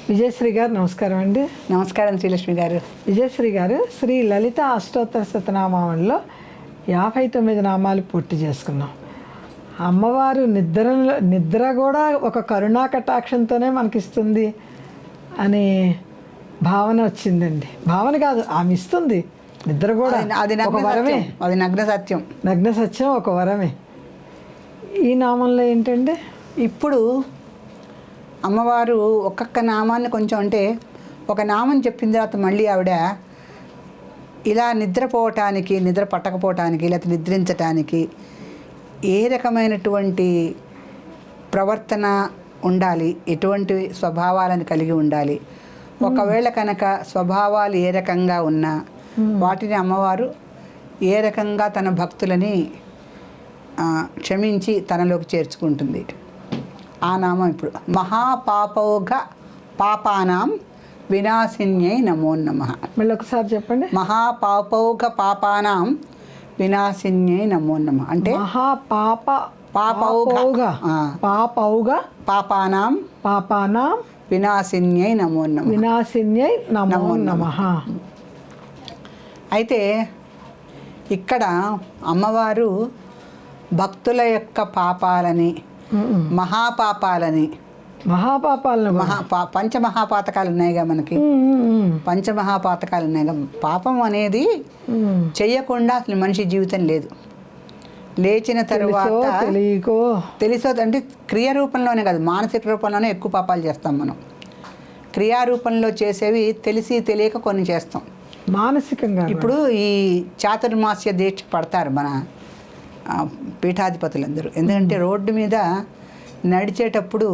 విజయశ్రీ గారు నమస్కారం అండి. నమస్కారం శ్రీలక్ష్మి గారు. విజయశ్రీ గారు, శ్రీ లలిత అష్టోత్తర శతనామావళిలో 59 నామాలు పూర్తి చేసుకున్నాం. అమ్మవారు నిద్ర కూడా ఒక కరుణా కటాక్షంతోనే మనకిస్తుంది అని భావన వచ్చిందండి. భావన కాదు, ఆమె ఇస్తుంది నిద్ర కూడా. అది ఒక వరమే, అది నగ్న సత్యం. నగ్న సత్యం ఒక వరమే. ఈ నామంలో ఏంటంటే ఇప్పుడు అమ్మవారు ఒక్కొక్క నామాన్ని కొంచెం అంటే ఒక నామం చెప్పిన తర్వాత మళ్ళీ ఆవిడ ఇలా నిద్రపోవటానికి, నిద్ర పట్టకపోవటానికి, లేకపోతే నిద్రించటానికి ఏ రకమైనటువంటి ప్రవర్తన ఉండాలి, ఎటువంటి స్వభావాలను కలిగి ఉండాలి, ఒకవేళ కనుక స్వభావాలు ఏ రకంగా ఉన్నా వాటిని అమ్మవారు ఏ రకంగా తన భక్తులని క్షమించి తనలోకి చేర్చుకుంటుంది. ఆ నామం ఇప్పుడు మహాపాపౌఘ పాపానాం వినాశిన్యై నమో నమః. మళ్ళీ ఒకసారి చెప్పండి. మహాపాపౌఘ పాపానాం వినాశిన్యై నమో నమః అంటే పాపౌఘ పాపానాం వినాశిన్యై నమో నమః. వినాశిన్యై నమో నమః. అయితే ఇక్కడ అమ్మవారు భక్తుల యొక్క పాపాలని, మహాపాపాలని, పంచమహాపాతకాలు ఉన్నాయిగా మనకి. పంచమహాపాతకాలు ఉన్నాయిగా. పాపం అనేది చెయ్యకుండా అసలు మనిషి జీవితం లేదు. లేచిన తరువాత తెలుసో అంటే క్రియ రూపంలోనే కాదు, మానసిక రూపంలోనే ఎక్కువ పాపాలు చేస్తాం మనం. క్రియారూపంలో చేసేవి తెలిసి తెలియక కొన్ని చేస్తాం మానసికంగా. ఇప్పుడు ఈ చాతుర్మాస్య దీక్ష పడతారు మన పీఠాధిపతులందరూ. ఎందుకంటే రోడ్డు మీద నడిచేటప్పుడు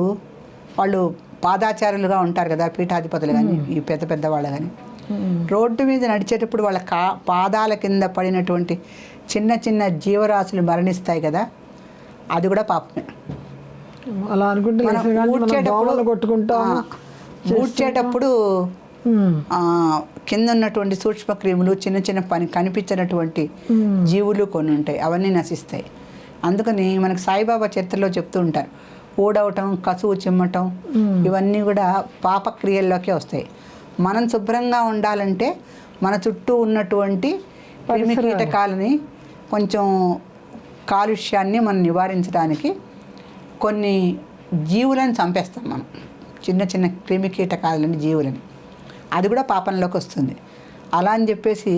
వాళ్ళు పాదాచారులుగా ఉంటారు కదా పీఠాధిపతులు కానీ ఈ పెద్ద పెద్ద వాళ్ళు కానీ. రోడ్డు మీద నడిచేటప్పుడు వాళ్ళ పాదాల కింద పడినటువంటి చిన్న చిన్న జీవరాశులు మరణిస్తాయి కదా, అది కూడా పాపమే. అలా అనుకుంటే ఊడ్చేటప్పుడు కింద ఉన్నటువంటి సూక్ష్మ క్రిములు, చిన్న చిన్న కనిపించినటువంటి జీవులు కొన్ని ఉంటాయి, అవన్నీ నశిస్తాయి. అందుకని మనకు సాయిబాబా చరిత్రలో చెప్తూ ఉంటారు, ఊడవటం, కసువు చిమ్మటం ఇవన్నీ కూడా పాపక్రియల్లోకే వస్తాయి. మనం శుభ్రంగా ఉండాలంటే మన చుట్టూ ఉన్నటువంటి క్రిమి కీటకాలని, కొంచెం కాలుష్యాన్ని మనం నివారించడానికి కొన్ని జీవులను చంపేస్తాం మనం, చిన్న చిన్న క్రిమి కీటకాలని, జీవులని. అది కూడా పాపంలోకి వస్తుంది. అలా అని చెప్పేసి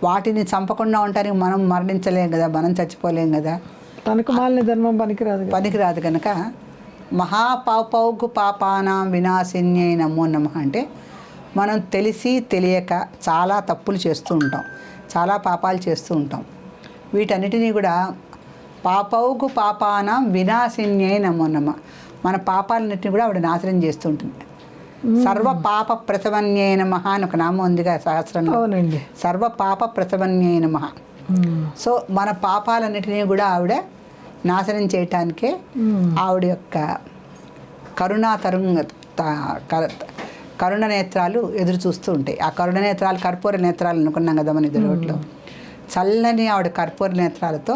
వాటిని చంపకుండా ఉండటానికి మనం మరణించలేం కదా, మనం చచ్చిపోలేం కదా. తనకు మాలిన ధర్మం పనికిరాదు కనుక మహాపాపౌఘ పాపానాం వినాశిన్యై నమో నమః అంటే మనం తెలిసి తెలియక చాలా తప్పులు చేస్తూ ఉంటాం, చాలా పాపాలు చేస్తూ ఉంటాం. వీటన్నిటినీ కూడా పాపౌఘ పాపానాం వినాశిన్యై నమో నమః, మన పాపాలన్నింటినీ కూడా ఆవిడ నాశనం చేస్తూ ఉంటుంది. సర్వ పాప ప్రసవన్యై నమః అని ఒక నామం ఉందిగా సహస్రంలో. సర్వ పాప ప్రసవన్యై నమః. సో మన పాపాలన్నిటినీ కూడా ఆవిడ నాశనం చేయటానికే ఆవిడ యొక్క కరుణ నేత్రాలు ఎదురు చూస్తూ ఉంటాయి. ఆ కరుణ నేత్రాలు కర్పూర నేత్రాలు అనుకున్నాం కదా మన ఇది రోడ్లో. చల్లని ఆవిడ కర్పూర నేత్రాలతో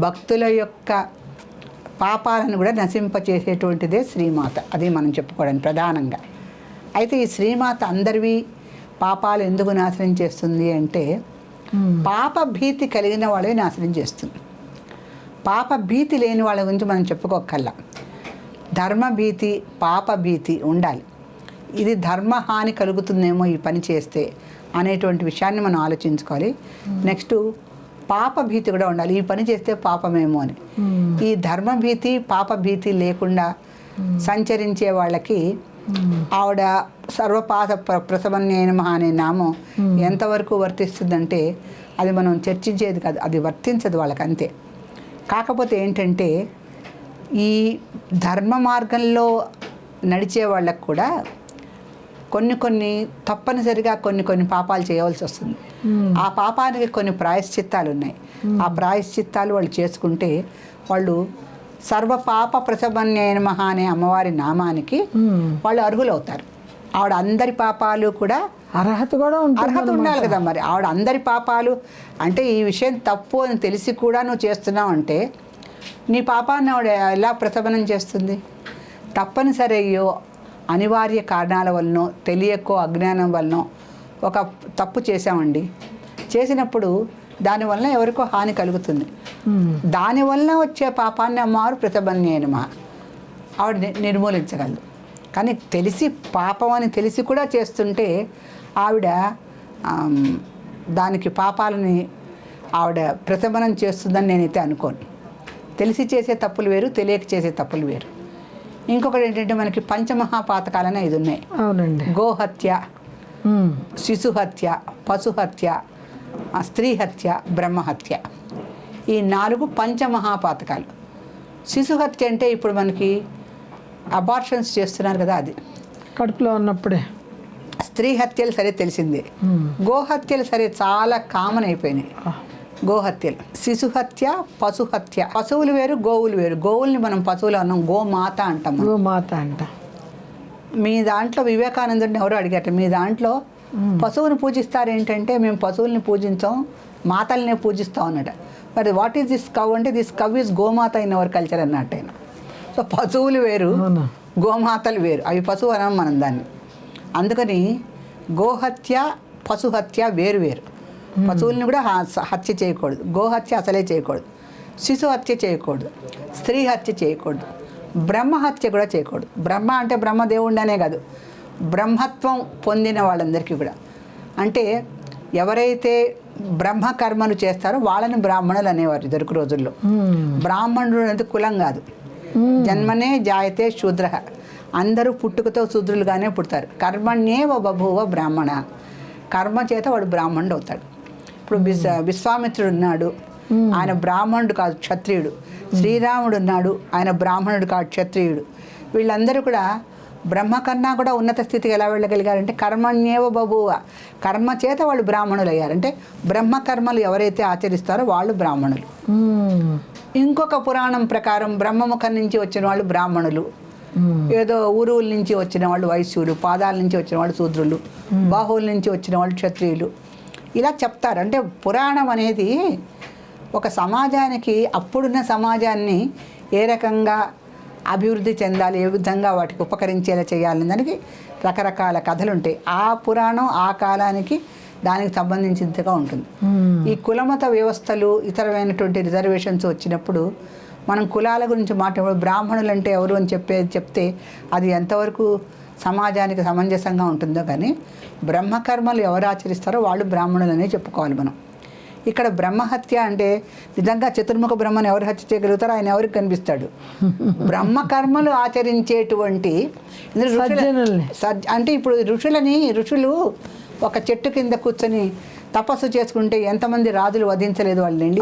భక్తుల యొక్క పాపాలను కూడా నశింపచేసేటువంటిదే శ్రీమాత. అది మనం చెప్పుకోవడానికి ప్రధానంగా. అయితే ఈ శ్రీమాత అందరివి పాపాలు ఎందుకు నాశనం చేస్తుంది అంటే పాప భీతి కలిగిన వాళ్ళవి నాశనం చేస్తుంది. పాప భీతి లేని వాళ్ళ గురించి మనం చెప్పుకోకల్లా. ధర్మభీతి, పాప భీతి ఉండాలి. ఇది ధర్మహాని కలుగుతుందేమో ఈ పని చేస్తే అనేటువంటి విషయాన్ని మనం ఆలోచించుకోవాలి. నెక్స్ట్ పాప భీతి కూడా ఉండాలి, ఈ పని చేస్తే పాపమేమో అని. ఈ ధర్మభీతి, పాప భీతి లేకుండా సంచరించే వాళ్ళకి ఆవిడ సర్వపాప ప్రసవన్యై నమః అనే నామం ఎంతవరకు వర్తిస్తుందంటే అది మనం చర్చించేది కాదు, అది వర్తించదు వాళ్ళకి అంతే. కాకపోతే ఏంటంటే ఈ ధర్మ మార్గంలో నడిచే వాళ్ళకు కూడా కొన్ని తప్పనిసరిగా కొన్ని పాపాలు చేయవలసి వస్తుంది. ఆ పాపానికి కొన్ని ప్రాయశ్చిత్తాలు ఉన్నాయి. ఆ ప్రాయశ్చిత్తాలు వాళ్ళు చేసుకుంటే వాళ్ళు సర్వపాప ప్రసవన్యై నమః అనే అమ్మవారి నామానికి వాళ్ళు అర్హులవుతారు. ఆవిడ అందరి పాపాలు కూడా అర్హత ఉండాలి కదా. మరి ఆవిడ అందరి పాపాలు అంటే ఈ విషయం తప్పు అని తెలిసి కూడా నువ్వు చేస్తున్నావు అంటే నీ పాపాన్ని ఆవిడ ఎలా ప్రసవనం చేస్తుంది? తప్పనిసరి అయ్యో అనివార్య కారణాల వలనో తెలియకో అజ్ఞానం వలనో ఒక తప్పు చేశామండి. చేసినప్పుడు దానివల్ల ఎవరికో హాని కలుగుతుంది. దానివల్ల వచ్చే పాపాన్ని అమ్మవారు ప్రతిబన్యనమా ఆవిడ నిర్మూలించగలదు. కానీ తెలిసి పాపం అని తెలిసి కూడా చేస్తుంటే ఆవిడ దానికి పాపాలని ఆవిడ ప్రతిబనం చేస్తుందని నేనైతే అనుకోను. తెలిసి చేసే తప్పులు వేరు, తెలియక చేసే తప్పులు వేరు. ఇంకొకటి ఏంటంటే మనకి పంచమహాపాతకాలని 5 ఉన్నాయి. అవునండి. గోహత్య, శిశుహత్య, పశుహత్య, స్త్రీ హత్య, బ్రహ్మహత్య. ఈ 4 పంచమహాపాతకాలు. శిశుహత్య అంటే ఇప్పుడు మనకి అబార్షన్స్ చేస్తున్నారు కదా, అది కడుపులో ఉన్నప్పుడే. స్త్రీ హత్యలు సరే తెలిసిందే. గోహత్యలు సరే చాలా కామన్ అయిపోయినాయి. గోహత్యలు, శిశుహత్య, పశుహత్య. పశువులు వేరు, గోవులు వేరు. గోవుల్ని మనం పశువులు అన్నాం, గోమాత అంటాం. గోమాత అంట. మీ దాంట్లో వివేకానందుడిని ఎవరో అడిగారు, మీ దాంట్లో పశువుని పూజిస్తారు ఏంటంటే, మేము పశువుల్ని పూజించాం, మాతల్నే పూజిస్తాం అన్నట. మరి వాట్ ఈస్ దిస్ కవ్ అంటే, దిస్ కవ్ ఈజ్ గోమాత ఇన్ అవర్ కల్చర్ అన్నట్టు ఆయన. సో పశువులు వేరు, గోమాతలు వేరు. అవి పశువు అనం మనం దాన్ని. అందుకని గోహత్య, పశుహత్య వేరు వేరు. పశువుల్ని కూడా హత్య చేయకూడదు. గోహత్య అసలే చేయకూడదు. శిశు హత్య చేయకూడదు. స్త్రీ హత్య చేయకూడదు. బ్రహ్మహత్య కూడా చేయకూడదు. బ్రహ్మ అంటే బ్రహ్మదేవుడు అనే కాదు, బ్రహ్మత్వం పొందిన వాళ్ళందరికీ కూడా. అంటే ఎవరైతే బ్రహ్మకర్మలు చేస్తారో వాళ్ళని బ్రాహ్మణులు అనేవారు ఇదివరకు రోజుల్లో. బ్రాహ్మణుడు అంటే కులం కాదు. జన్మనే జాయతే శూద్ర. అందరూ పుట్టుకతో శూద్రులుగానే పుడతారు. కర్మణ్యేవ బభూవ బ్రాహ్మణ. కర్మ చేత వాడు బ్రాహ్మణుడు అవుతాడు. ఇప్పుడు విశ్వామిత్రుడు ఉన్నాడు, ఆయన బ్రాహ్మణుడు కాదు, క్షత్రియుడు. శ్రీరాముడు ఉన్నాడు, ఆయన బ్రాహ్మణుడు కాదు, క్షత్రియుడు. వీళ్ళందరూ కూడా బ్రహ్మ కన్నా కూడా ఉన్నత స్థితికి ఎలా వెళ్ళగలిగారంటే కర్మణ్యేవ బభూవ. కర్మ చేత వాళ్ళు బ్రాహ్మణులు అయ్యారు. అంటే బ్రహ్మకర్మలు ఎవరైతే ఆచరిస్తారో వాళ్ళు బ్రాహ్మణులు. ఇంకొక పురాణం ప్రకారం బ్రహ్మముఖం నుంచి వచ్చిన వాళ్ళు బ్రాహ్మణులు, ఏదో ఊరువుల నుంచి వచ్చిన వాళ్ళు వైశ్యులు, పాదాల నుంచి వచ్చిన వాళ్ళు శూద్రులు, బాహువుల నుంచి వచ్చిన వాళ్ళు క్షత్రియులు, ఇలా చెప్తారు. అంటే పురాణం అనేది ఒక సమాజానికి, అప్పుడున్న సమాజాన్ని ఏ రకంగా అభివృద్ధి చెందాలి, ఏ విధంగా వాటికి ఉపకరించేలా చేయాలని దానికి రకరకాల కథలు ఉంటాయి. ఆ పురాణం ఆ కాలానికి దానికి సంబంధించినదిగా ఉంటుంది. ఈ కులమత వ్యవస్థలు, ఇతరమైనటువంటి రిజర్వేషన్స్ వచ్చినప్పుడు మనం కులాల గురించి మాట్లాడే బ్రాహ్మణులు అంటే ఎవరు అని చెప్తే అది ఎంతవరకు సమాజానికి సమంజసంగా ఉంటుందో. కానీ బ్రహ్మకర్మలు ఎవరు ఆచరిస్తారో వాళ్ళు బ్రాహ్మణులనే చెప్పుకోవాలి మనం. ఇక్కడ బ్రహ్మహత్య అంటే నిజంగా చతుర్ముఖ బ్రహ్మను ఎవరు హత్య చేయగలుగుతారో ఆయన ఎవరికి కనిపిస్తాడు. బ్రహ్మకర్మలు ఆచరించేటువంటి అంటే ఇప్పుడు ఋషులు ఒక చెట్టు కింద కూర్చొని తపస్సు చేసుకుంటే ఎంతమంది రాజులు వధించలేదు వాళ్ళండి.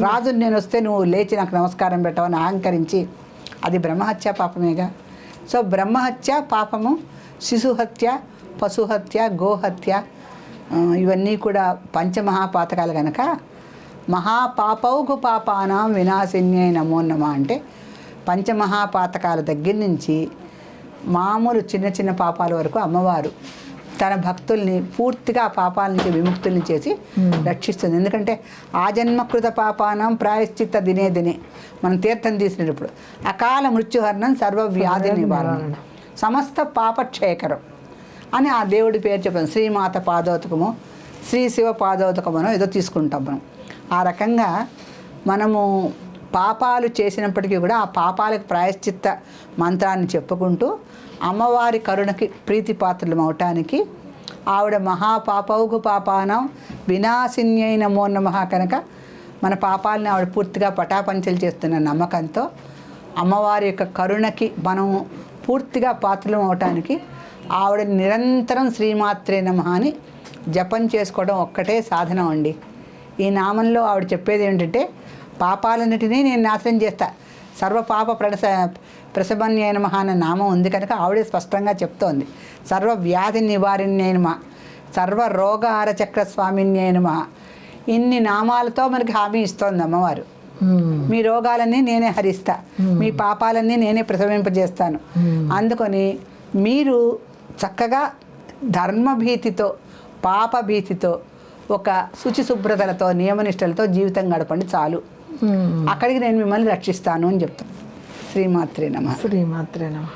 రాజుని నేను వస్తే నువ్వు లేచి నాకు నమస్కారం పెట్టవని అహంకరించి, అది బ్రహ్మహత్య పాపమేగా. సో బ్రహ్మహత్య పాపము, శిశుహత్య, పశుహత్య, గోహత్య ఇవన్నీ కూడా పంచమహాపాతకాలు కనుక మహాపాపౌఘు పాపానాం వినాశిన్యై నమో నమః అంటే పంచమహాపాతకాల దగ్గర నుంచి మామూలు చిన్న చిన్న పాపాల వరకు అమ్మవారు తన భక్తుల్ని పూర్తిగా ఆ పాపాల నుంచి విముక్తుల్ని చేసి రక్షిస్తుంది. ఎందుకంటే ఆ జన్మకృత పాపానం ప్రాయశ్చిత్త దినే దినే మనం తీర్థం తీసినప్పుడు అకాల మృత్యుహరణం సర్వవ్యాధి నివారణ సమస్త పాపక్షయకరం అని ఆ దేవుడి పేరు చెప్పాను. శ్రీమాత పాదోదకము, శ్రీ శివ పాదోదకమనో ఏదో తీసుకుంటాం మనం. ఆ రకంగా మనము పాపాలు చేసినప్పటికీ కూడా ఆ పాపాలకు ప్రాయశ్చిత్త మంత్రాన్ని చెప్పుకుంటూ అమ్మవారి కరుణకి ప్రీతిపాత్రలం అవటానికి ఆవిడ మహాపాపౌఘు పాపానం వినాశిన్యై నమో నమః కనుక మన పాపాలని ఆవిడ పూర్తిగా పటాపంచలు చేస్తున్న నమ్మకంతో అమ్మవారి యొక్క కరుణకి మనం పూర్తిగా పాత్రలం అవటానికి ఆవిడ నిరంతరం శ్రీమాత్రే నమః అని జపం చేసుకోవడం ఒక్కటే సాధనం అండి. ఈ నామంలో ఆవిడ చెప్పేది ఏంటంటే పాపాలన్నిటినీ నేను నాశనం చేస్తా, సర్వ పాప ప్రసభన్యై నమః అనే నామం ఉంది కనుక ఆవిడే స్పష్టంగా చెప్తోంది. సర్వ వ్యాధి నివారిణ్యై నమః, సర్వ రోగహార చక్ర స్వామిన్యై నమః. ఇన్ని నామాలతో మనకి హామీ ఇస్తోంది అమ్మవారు. మీ రోగాలన్నీ నేనే హరిస్తా, మీ పాపాలన్నీ నేనే ప్రసవింపజేస్తాను. అందుకని మీరు చక్కగా ధర్మభీతితో, పాపభీతితో, ఒక శుచిశుభ్రతలతో, నియమనిష్టలతో జీవితం గడపండి చాలు. అక్కడికి నేను మిమ్మల్ని రక్షిస్తాను అని చెప్తాను. శ్రీమాత్రే నమః. శ్రీమాత్రే నమః.